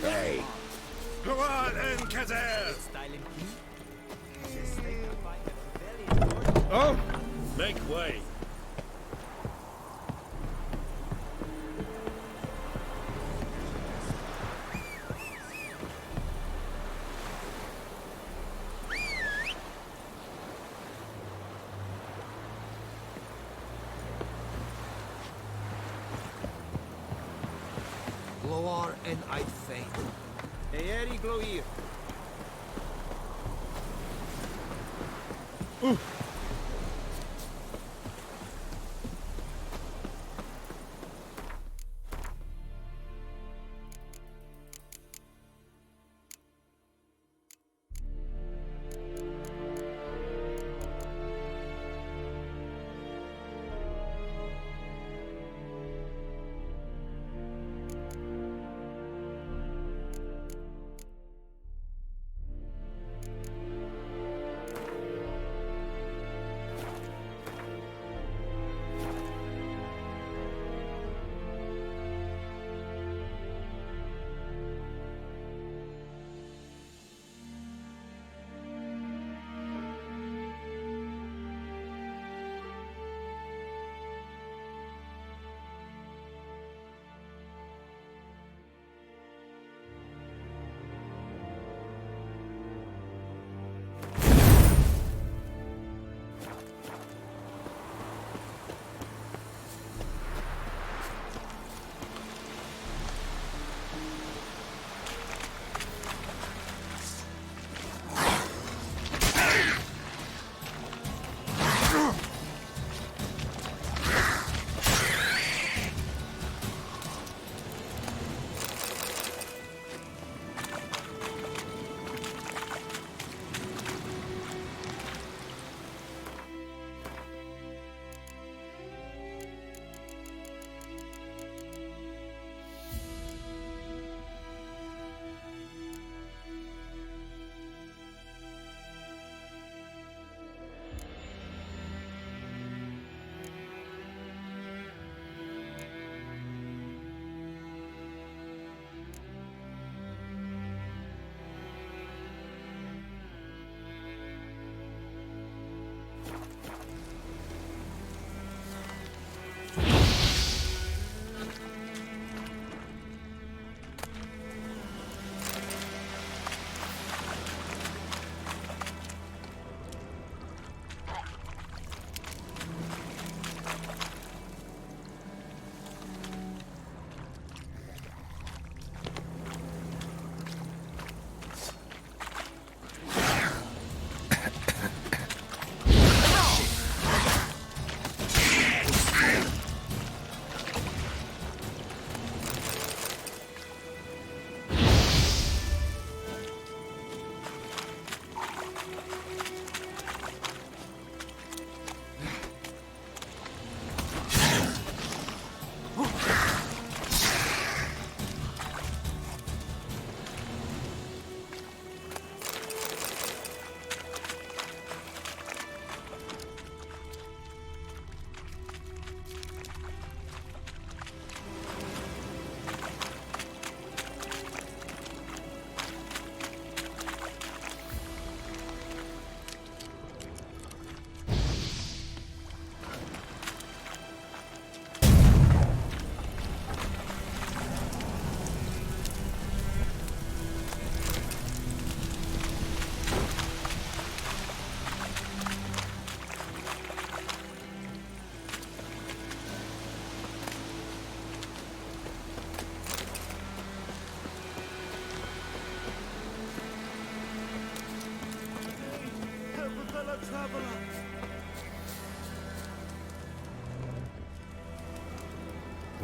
Hey. Oh! Make way. Gloar and I'd faint. Eeri Gloir.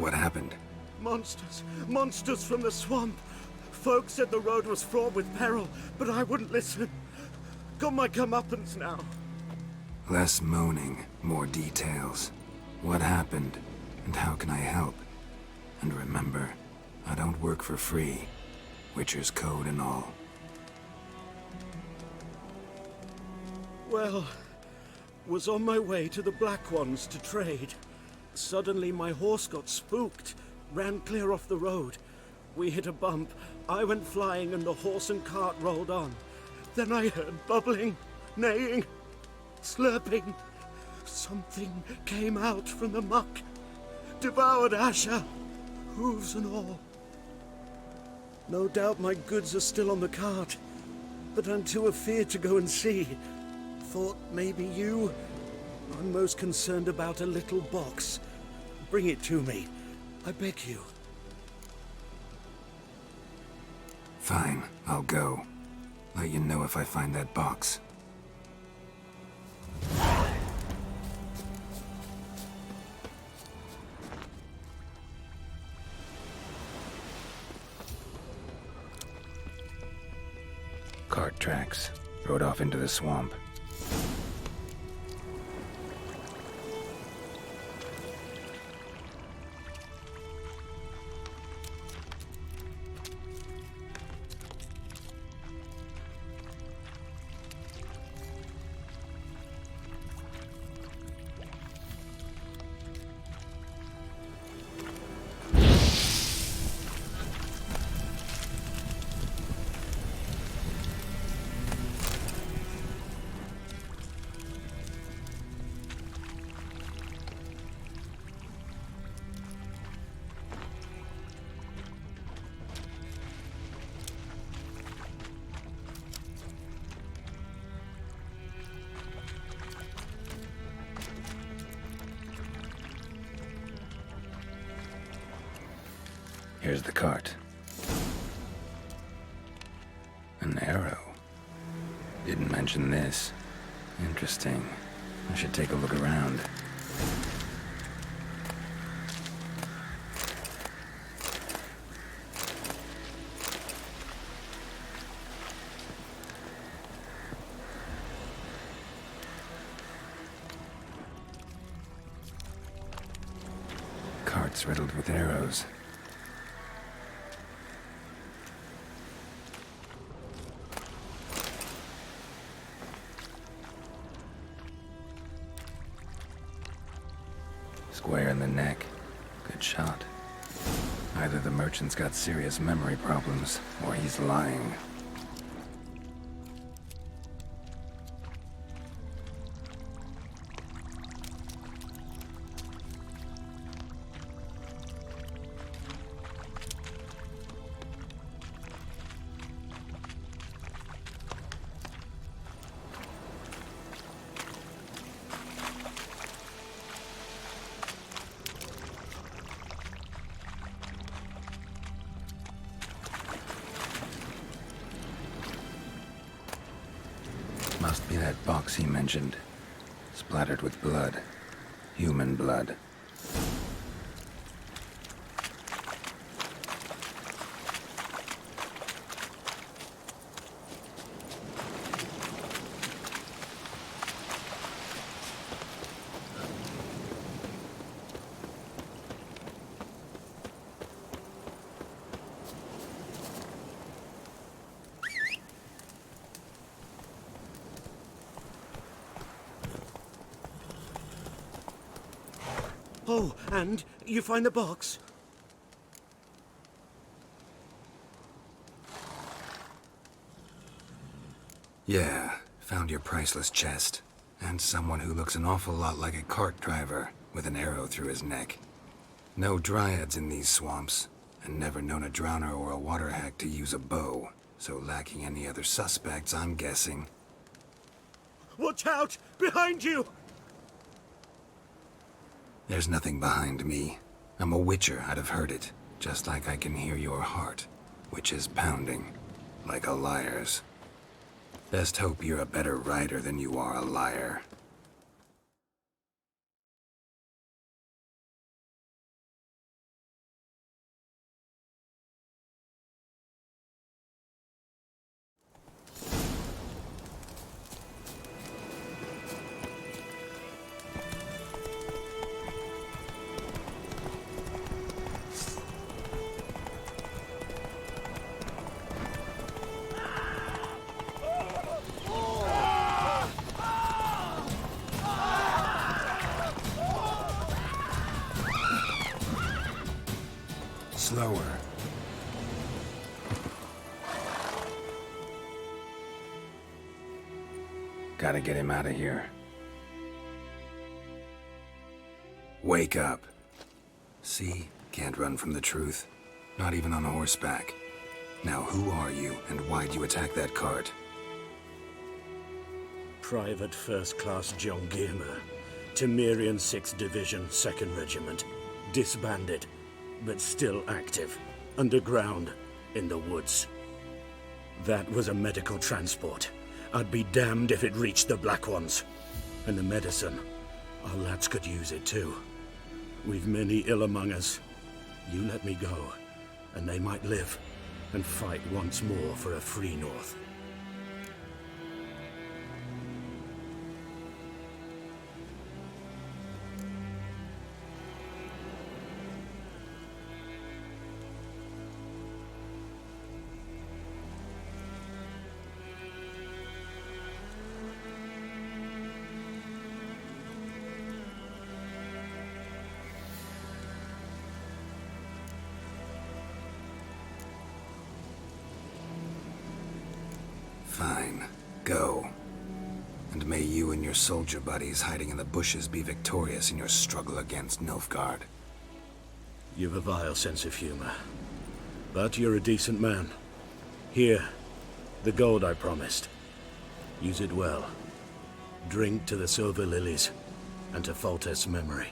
What happened? Monsters! Monsters from the swamp! Folks said the road was fraught with peril, but I wouldn't listen. Got my comeuppance now. Less moaning, more details. What happened, and how can I help? And remember, I don't work for free. Witcher's code and all. Well, was on my way to the Black Ones to trade. Suddenly my horse got spooked. ran clear off the road. We hit a bump. I went flying and the horse and cart rolled on. Then I heard bubbling, neighing, slurping. Something came out from the muck. Devoured Asher, hooves and all. No doubt my goods are still on the cart, but I'm too afeard to go and see. Thought maybe you... I'm most concerned about a little box. Bring it to me. I beg you. Fine, I'll go. Let you know if I find that box. Cart tracks. Rode off into the swamp. Here's the cart. An arrow. Didn't mention this. Interesting. I should take a look around. Cart's riddled with arrows. Square in the neck. Good shot. Either the merchant's got serious memory problems, or he's lying. Must be that box he mentioned. Splattered with blood. Human blood. Oh, and you find the box? Yeah, found your priceless chest. And someone who looks an awful lot like a cart driver, with an arrow through his neck. No dryads in these swamps, and never known a drowner or a water hack to use a bow. So lacking any other suspects, I'm guessing. Watch out! Behind you! There's nothing behind me. I'm a witcher, I'd have heard it. Just like I can hear your heart, which is pounding, like a liar's. Best hope you're a better rider than you are a liar. slower. Gotta get him out of here. Wake up. See? Can't run from the truth. Not even on horseback. Now who are you, and why'd you attack that cart? Private First Class John Giermer, Temerian 6th Division, 2nd Regiment. Disbanded, but still active. Underground, in the woods. That was a medical transport. I'd be damned if it reached the Black Ones. And the medicine, our lads could use it too. We've many ill among us. You let me go, and they might live, and fight once more for a free North. Fine. Go. And may you and your soldier buddies hiding in the bushes be victorious in your struggle against Nilfgaard. You've a vile sense of humor. But you're a decent man. Here, the gold I promised. Use it well. Drink to the silver lilies, and to Foltest's memory.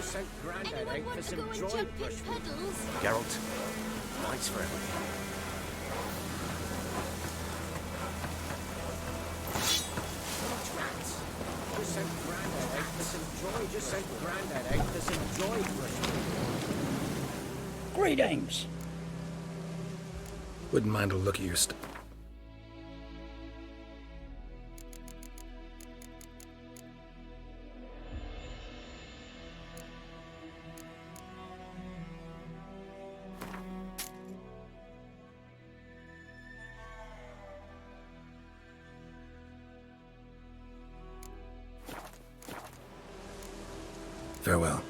Sent Grandad Anyone out want for to some go and joy jump in brush. puddles? Geralt, thanks for everything. Just sent Grandad out for some joy. Just sent Grandad out for some joy brush. Greetings. Wouldn't mind a look at your Farewell.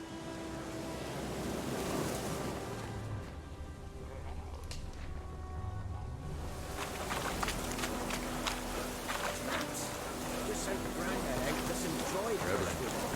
Just sent the granddad out for some dry driftwood.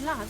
Blood?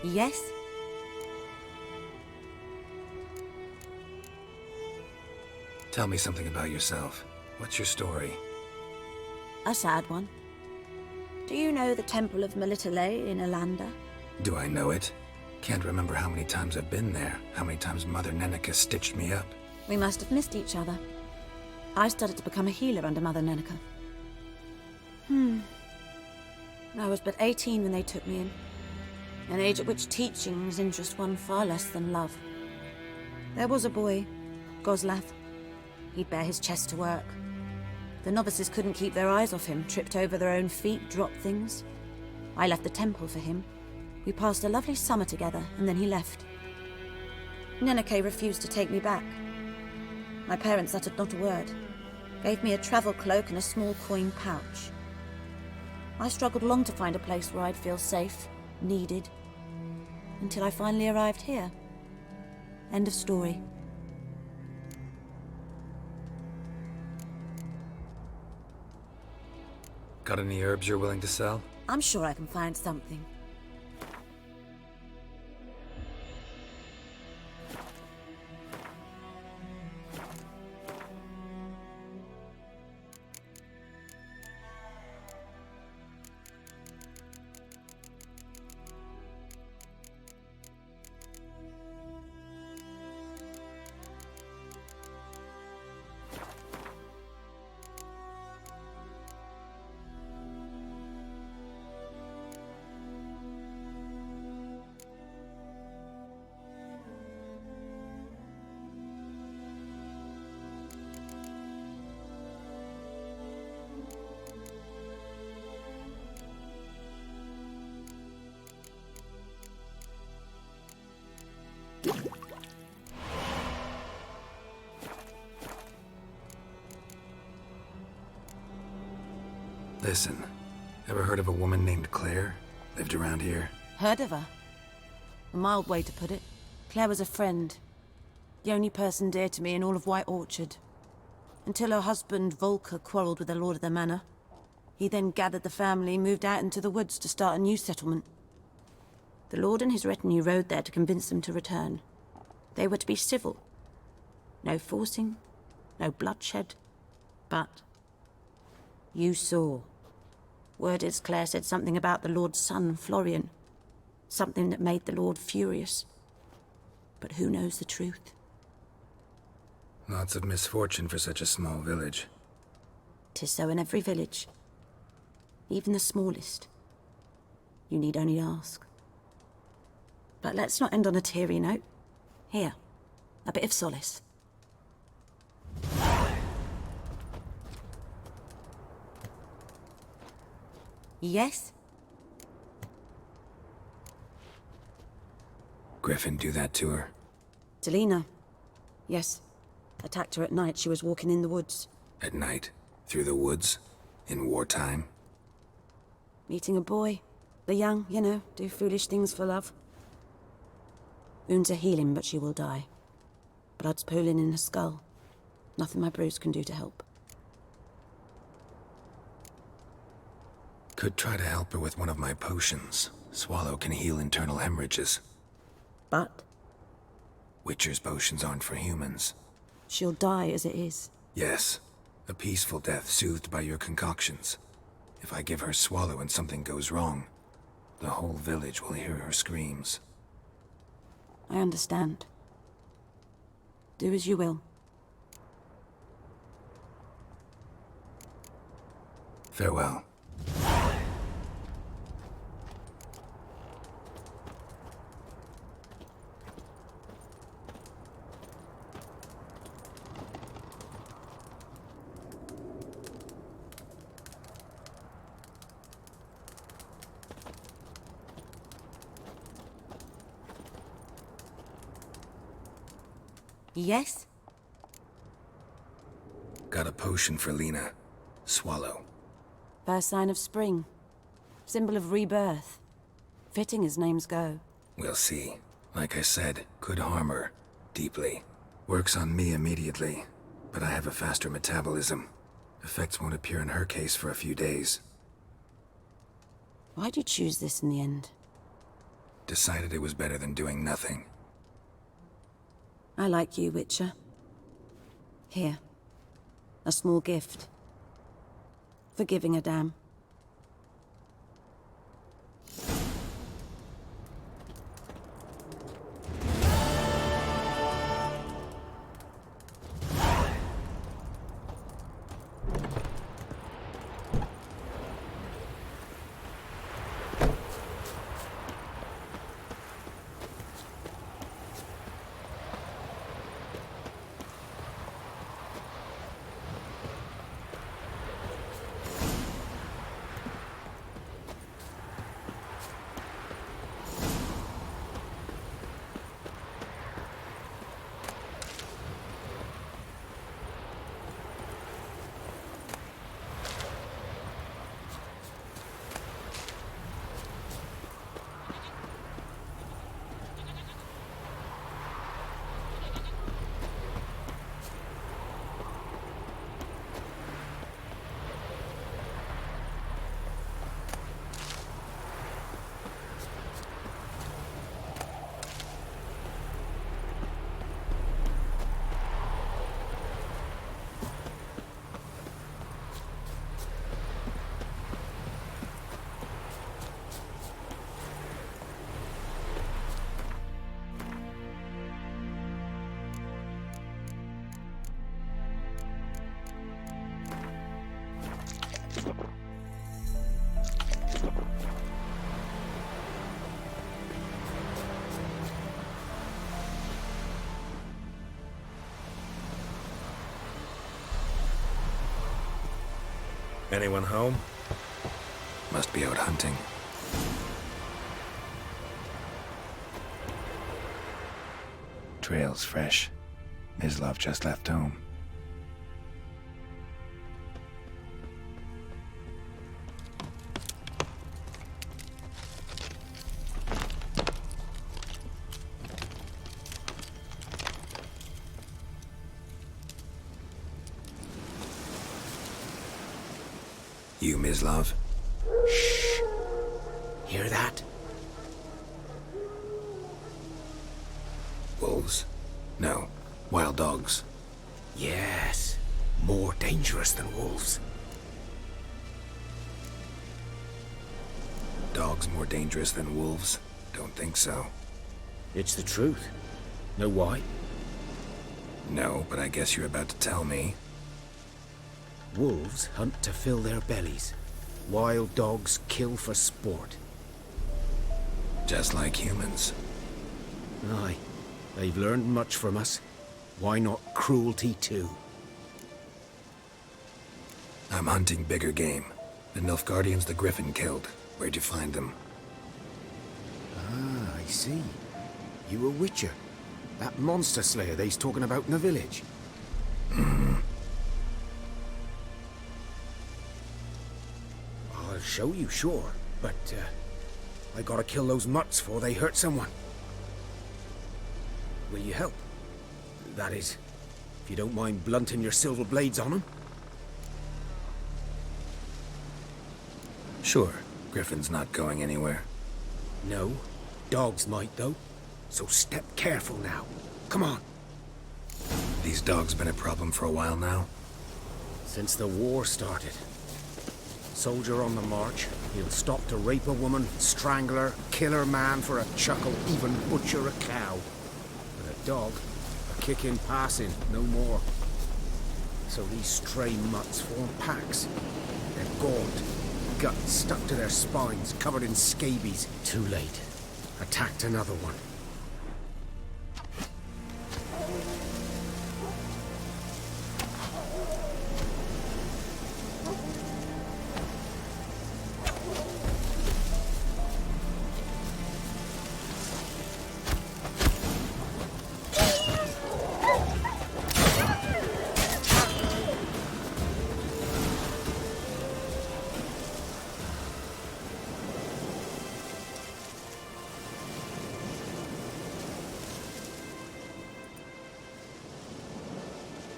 Yes? Tell me something about yourself. What's your story? A sad one. Do you know the Temple of Melitele in Alanda? Do I know it? Can't remember how many times I've been there, how many times Mother Nenica stitched me up. We must have missed each other. I started to become a healer under Mother Nenica. I was but 18 when they took me in. An age at which teachings interest one far less than love. There was a boy, Goslav. He'd bare his chest to work. The novices couldn't keep their eyes off him, tripped over their own feet, dropped things. I left the temple for him. We passed a lovely summer together, and then he left. Nenike refused to take me back. My parents uttered not a word. Gave me a travel cloak and a small coin pouch. I struggled long to find a place where I'd feel safe, needed, until I finally arrived here. End of story. Got any herbs you're willing to sell? I'm sure I can find something. Listen, ever heard of a woman named Claire? Lived around here? Heard of her? A mild way to put it. Claire was a friend. The only person dear to me in all of White Orchard. Until her husband, Volker, quarreled with the lord of the manor. He then gathered the family, moved out into the woods to start a new settlement. The lord and his retinue rode there to convince them to return. They were to be civil. No forcing, no bloodshed. But you saw. Word is Claire said something about the lord's son, Florian. Something that made the lord furious. But who knows the truth? Lots of misfortune for such a small village. 'Tis so in every village. Even the smallest. You need only ask. But let's not end on a teary note. Here, a bit of solace. Yes? Griffin do that to her? Delina. Yes. Attacked her at night. She was walking in the woods. At night? Through the woods? In wartime? Meeting a boy. The young, you know, do foolish things for love. Wounds are healing, but she will die. Blood's pooling in her skull. Nothing my bruise can do to help. Could try to help her with one of my potions. Swallow can heal internal hemorrhages. But Witcher's potions aren't for humans. she'll die as it is. Yes. A peaceful death soothed by your concoctions. If I give her Swallow and something goes wrong, the whole village will hear her screams. I understand. Do as you will. Farewell. Yes? Got a potion for Lena. Swallow. First sign of spring. Symbol of rebirth. Fitting as names go. We'll see. Like I said, could harm her. Deeply. Works on me immediately, but I have a faster metabolism. Effects won't appear in her case for a few days. Why'd you choose this in the end? Decided it was better than doing nothing. I like you, Witcher. Here. A small gift. For giving a damn. Anyone home? Must be out hunting. Trail's fresh. Mislav just left home. You, Mislav? Hear that? Wolves? No. Wild dogs. Yes. More dangerous than wolves. Dogs more dangerous than wolves? Don't think so. It's the truth. Know why? No, but I guess you're about to tell me. Wolves hunt to fill their bellies. Wild dogs kill for sport. Just like humans. Aye. They've learned much from us. Why not cruelty too? I'm hunting bigger game. The Nilfgaardians the Griffin killed. Where'd you find them? Ah, I see. You a witcher. That monster slayer they's talking about in the village. I'll show you, sure. But, I gotta kill those mutts before they hurt someone. Will you help? That is, if you don't mind blunting your silver blades on them. Sure. Griffin's not going anywhere. No. Dogs might, though. So step careful now. Come on. These dogs been a problem for a while now? Since the war started. Soldier on the march, he'll stop to rape a woman, strangle her, kill her man for a chuckle, even butcher a cow. But a dog, a kick in passing, no more. So these stray mutts form packs. They're gaunt, guts stuck to their spines, covered in scabies. Too late. Attacked another one.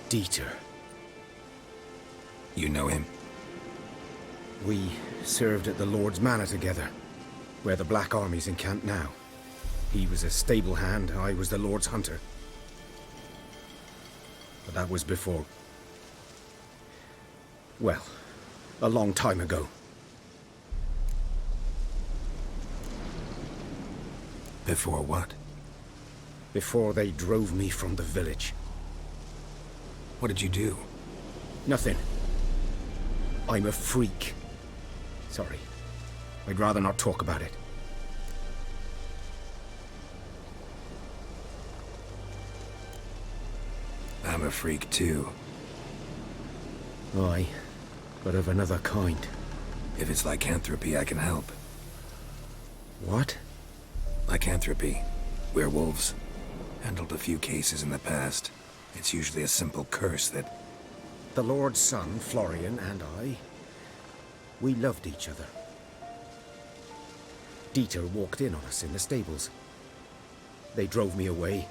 Dieter. You know him? We served at the Lord's Manor together, where the Black Army's encamped now. He was a stable hand, I was the Lord's hunter. But that was before... well, a long time ago. Before what? Before they drove me from the village. What did you do? Nothing. I'm a freak. Sorry. I'd rather not talk about it. I'm a freak too. Aye, but of another kind. If it's lycanthropy, I can help. What? Lycanthropy. Werewolves. Handled a few cases in the past. It's usually a simple curse that... The Lord's son, Florian, and I, we loved each other. Dieter walked in on us in the stables. They drove me away.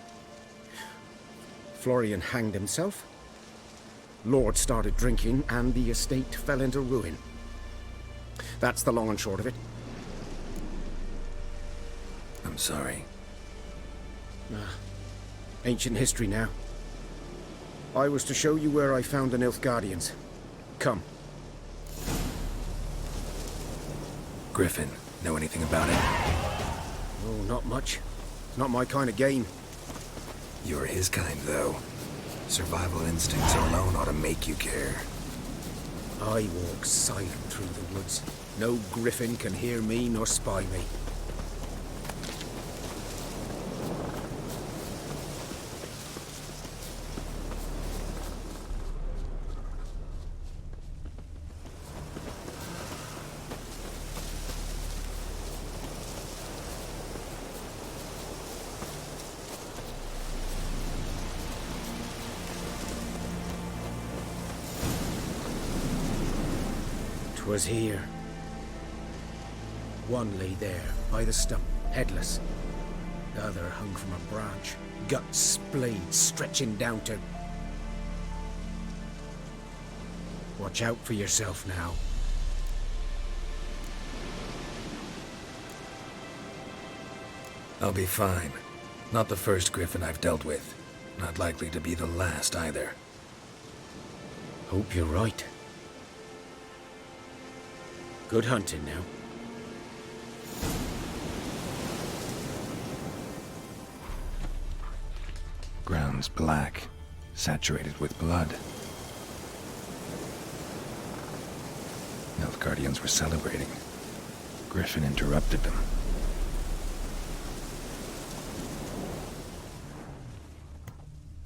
Florian hanged himself. Lord started drinking, and the estate fell into ruin. That's the long and short of it. I'm sorry. Ancient history now. I was to show you where I found the Nilfgaardians. Come. Griffin, know anything about it? Oh, not much. It's not my kind of game. You're his kind, though. Survival instincts alone ought to make you care. I walk silent through the woods. No griffin can hear me nor spy me. 'Twas here. One lay there, by the stump, headless. The other hung from a branch, guts splayed, stretching down to... Watch out for yourself now. I'll be fine. Not the first Griffin I've dealt with. Not likely to be the last either. Hope you're right. Good hunting now. Ground's black, saturated with blood. Nilfgaardians were celebrating. Griffin interrupted them.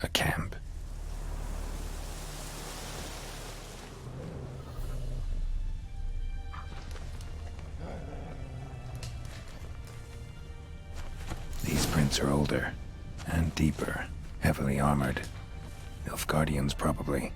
A camp. These prints are older and deeper, heavily armored. Nilfgaardians, probably.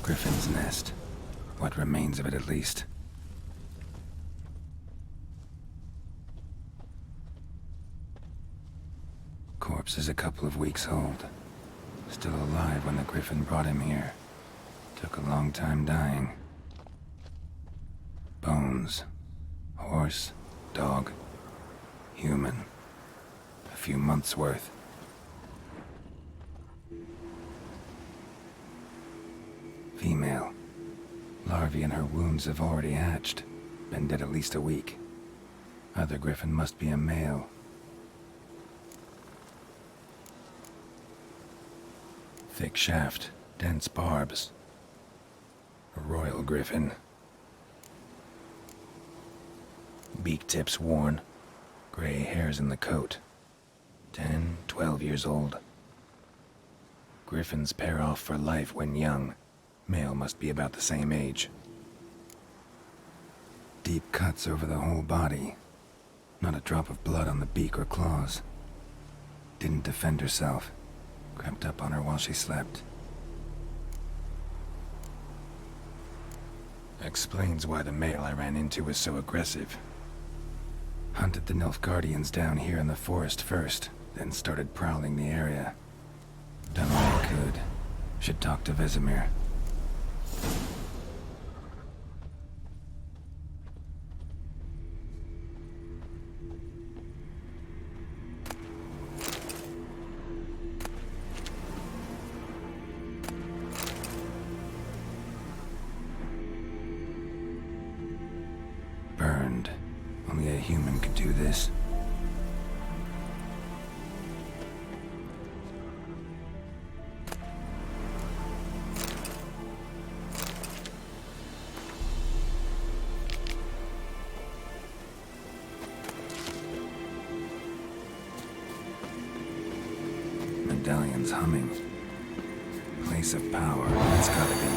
Griffin's nest. What remains of it, at least. Corpse is a couple of weeks old. Still alive when the Griffin brought him here. Took a long time dying. Bones. Horse. Dog. Human. A few months' worth. Female. Larvae in her wounds have already hatched. Been dead at least a week. Other Griffin must be a male. Thick shaft, dense barbs. A royal Griffin. Beak tips worn. Gray hairs in the coat. 10, 12 years old. Griffins pair off for life when young. Male must be about the same age. Deep cuts over the whole body. Not a drop of blood on the beak or claws. Didn't defend herself. Crept up on her while she slept. Explains why the male I ran into was so aggressive. Hunted the Nilfgaardians down here in the forest first, then started prowling the area. Done all I could. Should talk to Vesemir. Burned. Only a human could do this. Medallion's humming. Place of power, it's gotta be.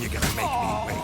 You're gonna make me wait.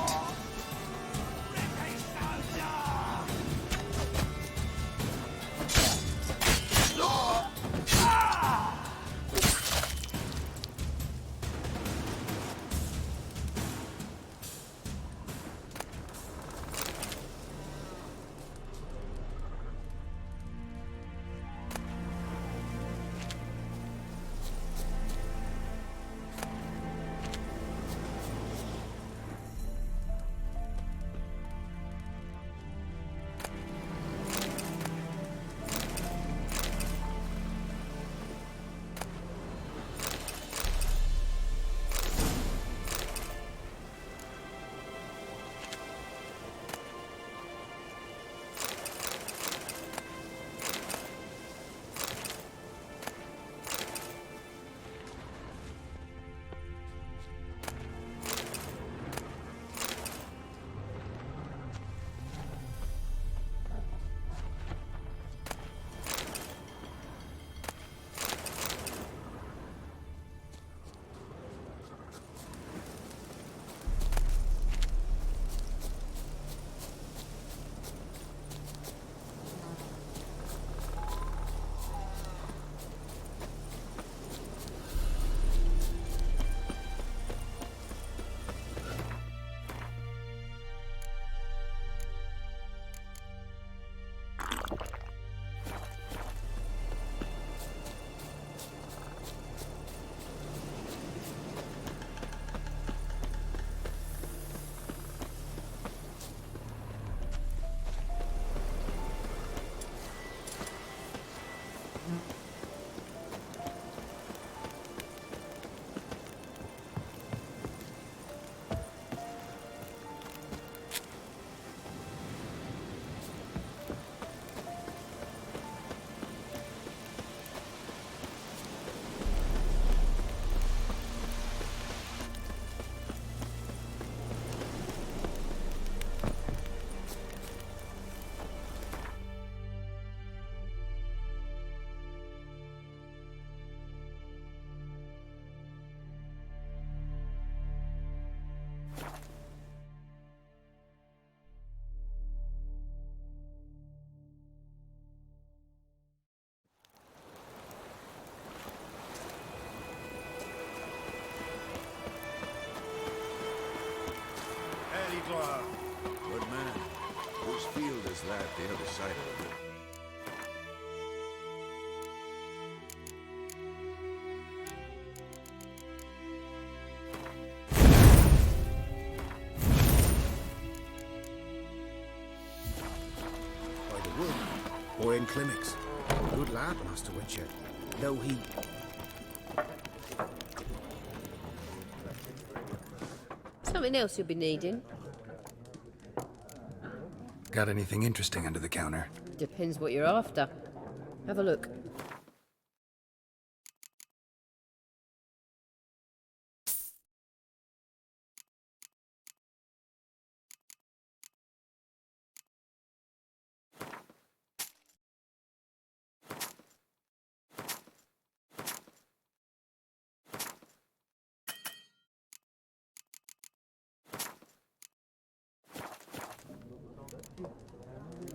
Good man. Whose field is that the other side of it? By the wood. Boy in clinics. Good lad, Master Witcher. Though he... Something else you'll be needing? Got anything interesting under the counter? Depends what you're after. Have a look.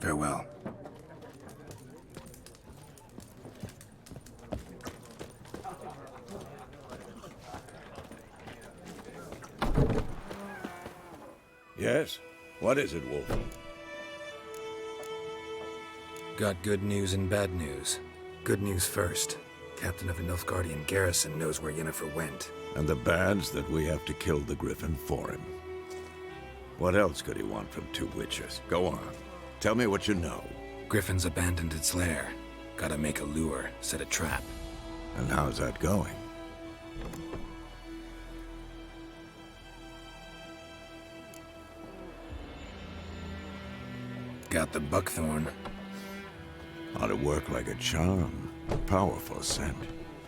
Farewell. Yes? What is it, Wolf? Got good news and bad news. Good news first. Captain of the Nilfgaardian garrison knows where Yennefer went. And the bad's that we have to kill the Griffin for him. What else could he want from two witchers? Go on. Tell me what you know. Griffin's abandoned its lair. Gotta make a lure, set a trap. And how's that going? Got the buckthorn. Ought to work like a charm. Powerful scent.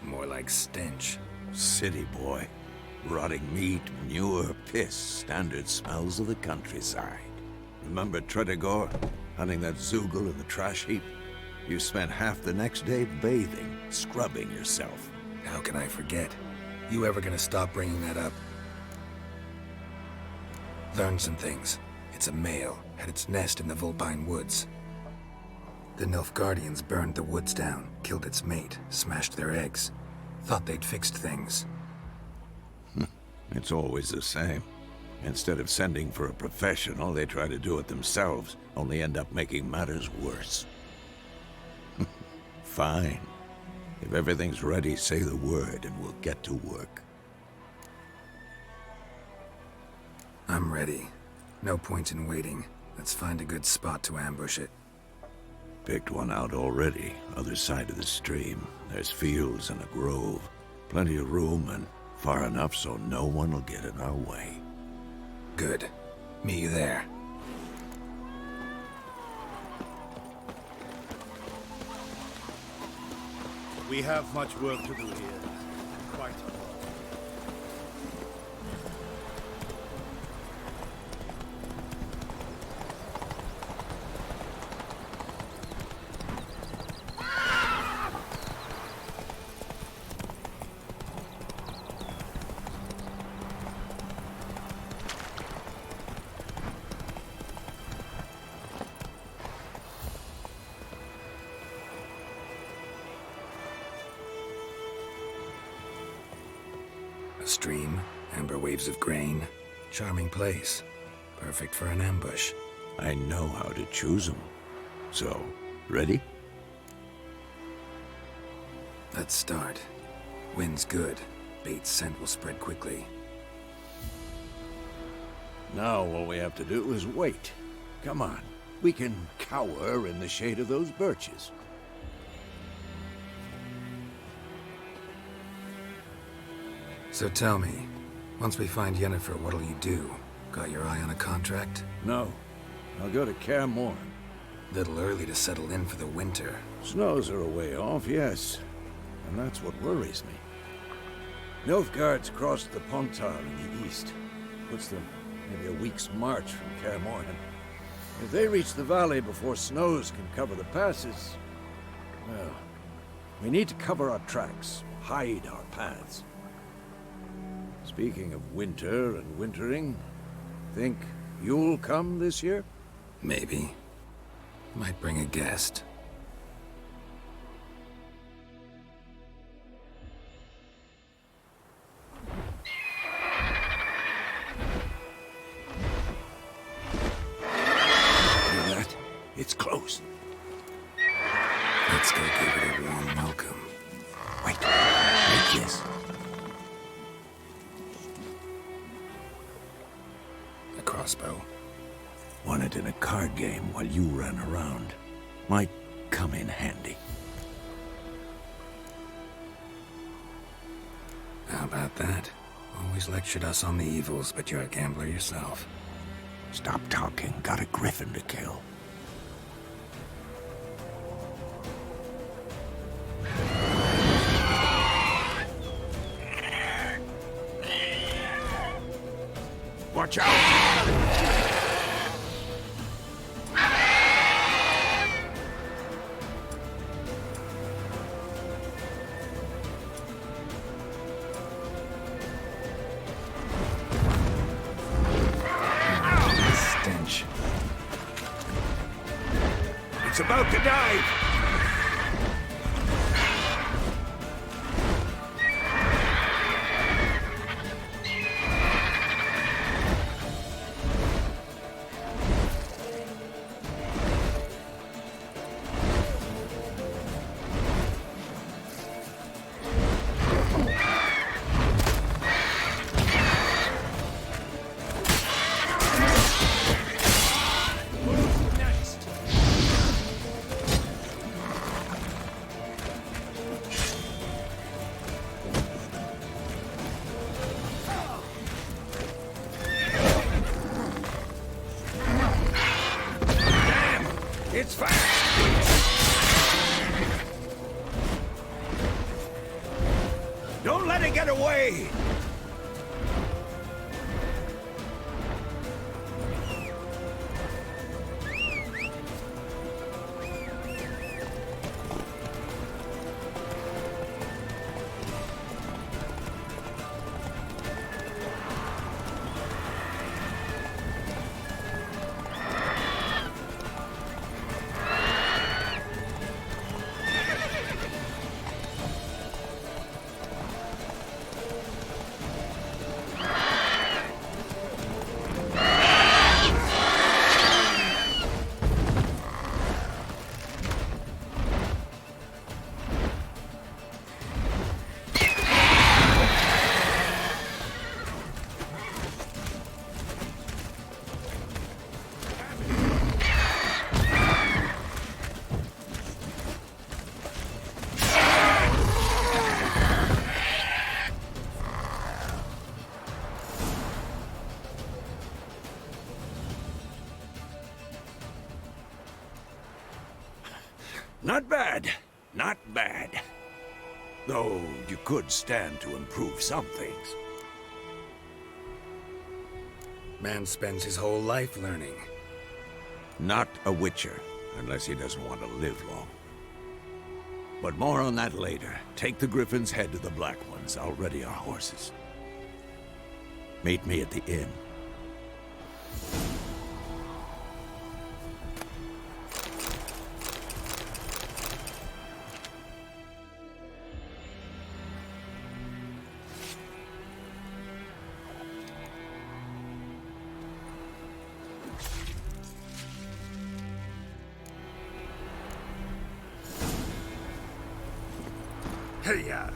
More like stench. City boy. Rotting meat, manure, piss. Standard smells of the countryside. Remember Tretogor? Hunting that Zoogle in the trash heap? You spent half the next day bathing, scrubbing yourself. How can I forget? You ever gonna stop bringing that up? Learned some things. It's a male, had its nest in the Vulpine Woods. The Nilfgaardians burned the woods down, killed its mate, smashed their eggs. Thought they'd fixed things. It's always the same. Instead of sending for a professional, they try to do it themselves, only end up making matters worse. Fine. If everything's ready, say the word and we'll get to work. I'm ready. No point in waiting. Let's find a good spot to ambush it. Picked one out already, other side of the stream. There's fields and a grove. Plenty of room and far enough so no one will get in our way. Good. Meet you there. We have much work to do here. Quite a lot. A stream, amber waves of grain. Charming place. Perfect for an ambush. I know how to choose them. So, ready? Let's start. Wind's good. Bait's scent will spread quickly. Now all we have to do is wait. Come on. We can cower in the shade of those birches. So tell me, once we find Yennefer, what'll you do? Got your eye on a contract? No. I'll go to Kaer Morhen. Little early to settle in for the winter. Snows are a way off, yes. And that's what worries me. Nilfgaard's crossed the Pontar in the east. Puts them maybe a week's march from Kaer Morhen. If they reach the valley before snows can cover the passes, well, we need to cover our tracks, hide our paths. Speaking of winter and wintering, think you'll come this year? Maybe. Might bring a guest. Hear that? It's close. Let's go give it a warm welcome. Wait, like this. A crossbow. Won it in a card game while you ran around. Might come in handy. How about that? Always lectured us on the evils, but you're a gambler yourself. Stop talking. Got a griffin to kill. Watch out! Stench. It's about to dive! It's fast! Don't let it get away! Not bad. Not bad. Though you could stand to improve some things. Man spends his whole life learning. Not a Witcher, unless he doesn't want to live long. But more on that later. Take the Griffin's head to the Black Ones. I'll ready our horses. Meet me at the inn. Hey-ya!